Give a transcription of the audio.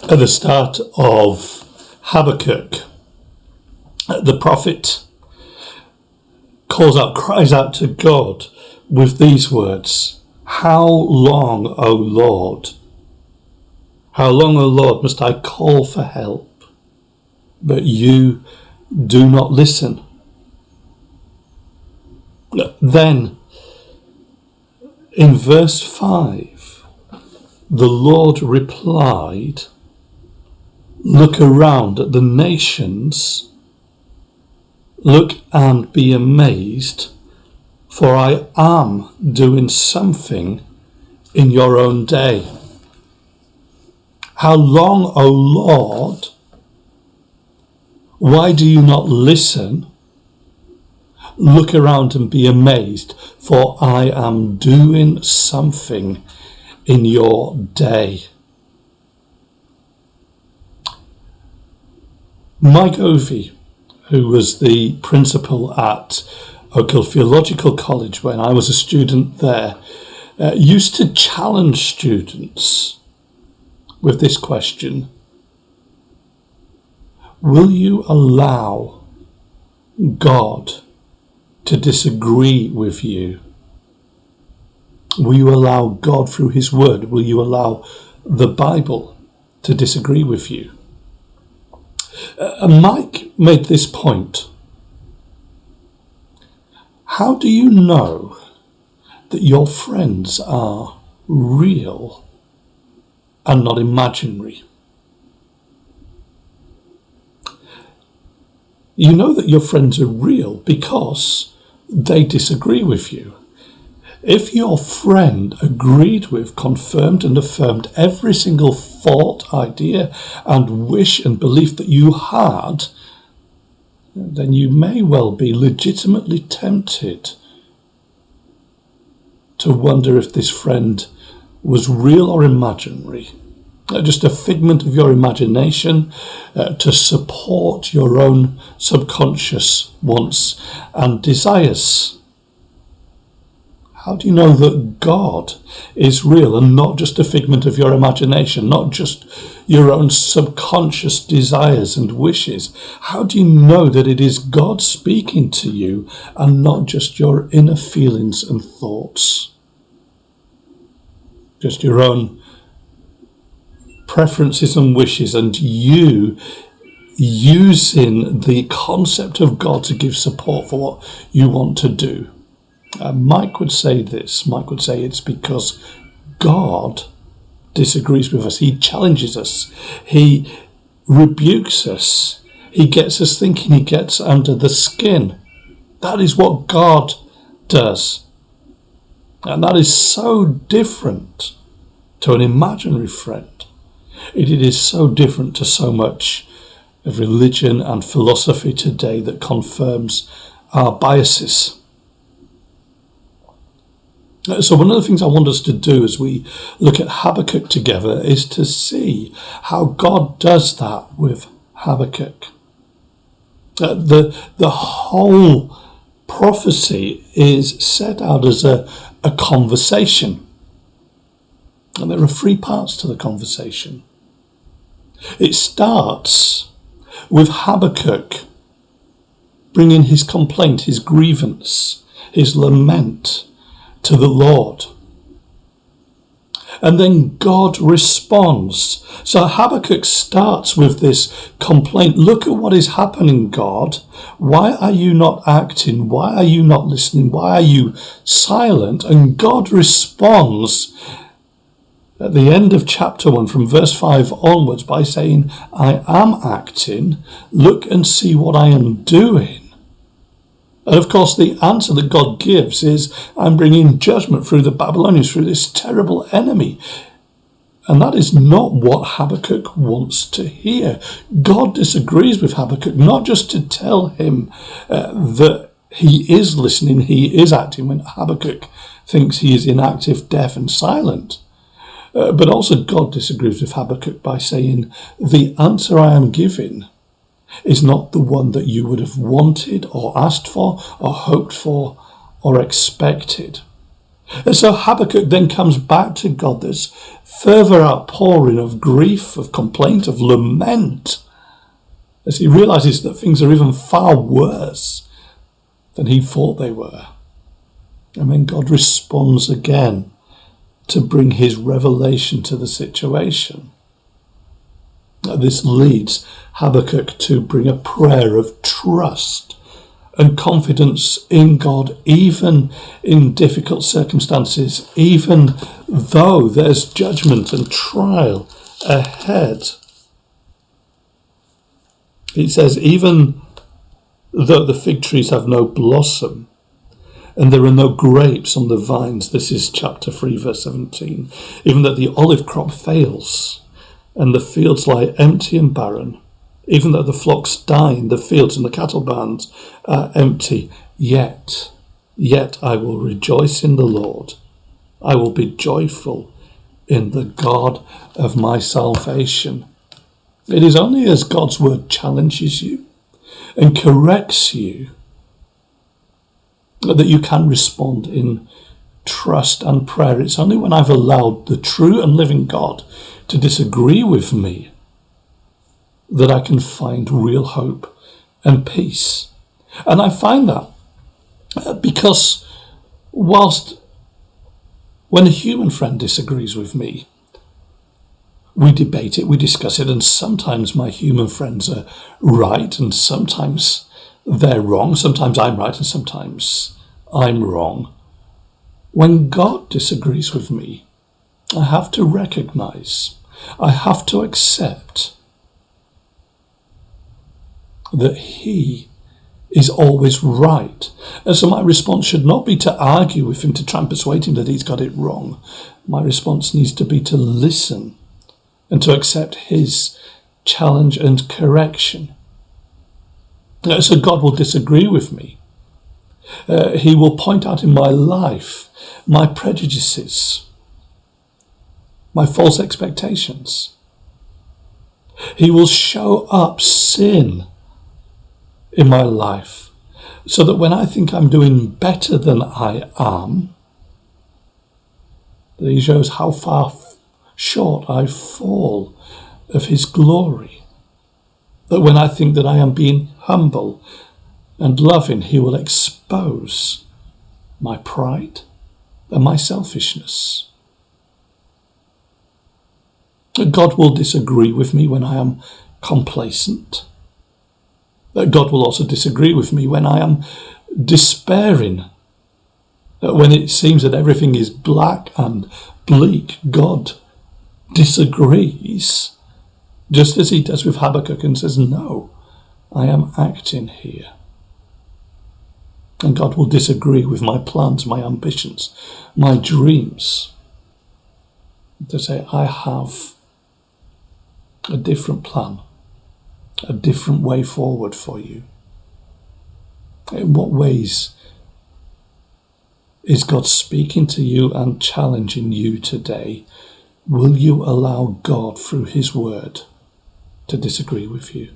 At the start of Habakkuk, the prophet cries out to God with these words: "How long, O Lord? How long, O Lord, must I call for help, but you do not listen?" Then, in verse 5, the Lord replied, "Look around at the nations, look and be amazed, for I am doing something in your own day." How long, O Lord? Why do you not listen? Look around and be amazed, for I am doing something in your day. Mike Ovey, who was the principal at Oak Hill Theological College when I was a student there, used to challenge students with this question: will you allow God to disagree with you? Will you allow God through his word? Will you allow the Bible to disagree with you? Mike made this point: how do you know that your friends are real and not imaginary? You know that your friends are real because they disagree with you. If your friend agreed with, confirmed and affirmed every single thought, idea and wish and belief that you had, then you may well be legitimately tempted to wonder if this friend was real or imaginary, just a figment of your imagination to support your own subconscious wants and desires. How do you know that God is real and not just a figment of your imagination, not just your own subconscious desires and wishes? How do you know that it is God speaking to you and not just your inner feelings and thoughts? Just your own preferences and wishes, and you using the concept of God to give support for what you want to do. Mike would say this. Mike would say it's because God disagrees with us. He challenges us. He rebukes us. He gets us thinking. He gets under the skin. That is what God does. And that is so different to an imaginary friend. It is so different to so much of religion and philosophy today that confirms our biases. So one of the things I want us to do as we look at Habakkuk together is to see how God does that with Habakkuk. The whole prophecy is set out as a conversation. And there are three parts to the conversation. It starts with Habakkuk bringing his complaint, his grievance, his lament to the Lord. And then God responds. So Habakkuk starts with this complaint. Look at what is happening, God. Why are you not acting? Why are you not listening? Why are you silent? And God responds at the end of chapter 1 from verse 5 onwards by saying, I am acting. Look and see what I am doing. And of course, the answer that God gives is, I'm bringing judgment through the Babylonians, through this terrible enemy. And that is not what Habakkuk wants to hear. God disagrees with Habakkuk, not just to tell him that he is listening, he is acting, when Habakkuk thinks he is inactive, deaf and silent. But also God disagrees with Habakkuk by saying, the answer I am giving is not the one that you would have wanted or asked for or hoped for or expected. And so Habakkuk then comes back to God. There's further outpouring of grief, of complaint, of lament, as he realizes that things are even far worse than he thought they were. And then God responds again to bring his revelation to the situation. This leads Habakkuk to bring a prayer of trust and confidence in God, even in difficult circumstances, even though there's judgment and trial ahead. It says, even though the fig trees have no blossom and there are no grapes on the vines, this is chapter 3, verse 17, even that the olive crop fails and the fields lie empty and barren, even though the flocks die in the fields and the cattle barns are empty, yet I will rejoice in the Lord. I will be joyful in the God of my salvation. It is only as God's word challenges you and corrects you that you can respond in trust and prayer. It's only when I've allowed the true and living God to disagree with me that I can find real hope and peace. And I find that because whilst when a human friend disagrees with me, we debate it, we discuss it, and sometimes my human friends are right and sometimes they're wrong, sometimes I'm right and sometimes I'm wrong. When God disagrees with me, I have to recognize, I have to accept that he is always right. And so my response should not be to argue with him, to try and persuade him that he's got it wrong. My response needs to be to listen and to accept his challenge and correction. So God will disagree with me. He will point out in my life my prejudices, my false expectations. He will show up sin in my life so that when I think I'm doing better than I am, that he shows how far short I fall of his glory. That when I think that I am being humble and loving, he will expose my pride and my selfishness. God will disagree with me when I am complacent. God will also disagree with me when I am despairing. When it seems that everything is black and bleak, God disagrees, just as he does with Habakkuk, and says, no, I am acting here. And God will disagree with my plans, my ambitions, my dreams, to say, I have a different plan, a different way forward for you. In what ways is God speaking to you and challenging you today? Will you allow God through his word to disagree with you?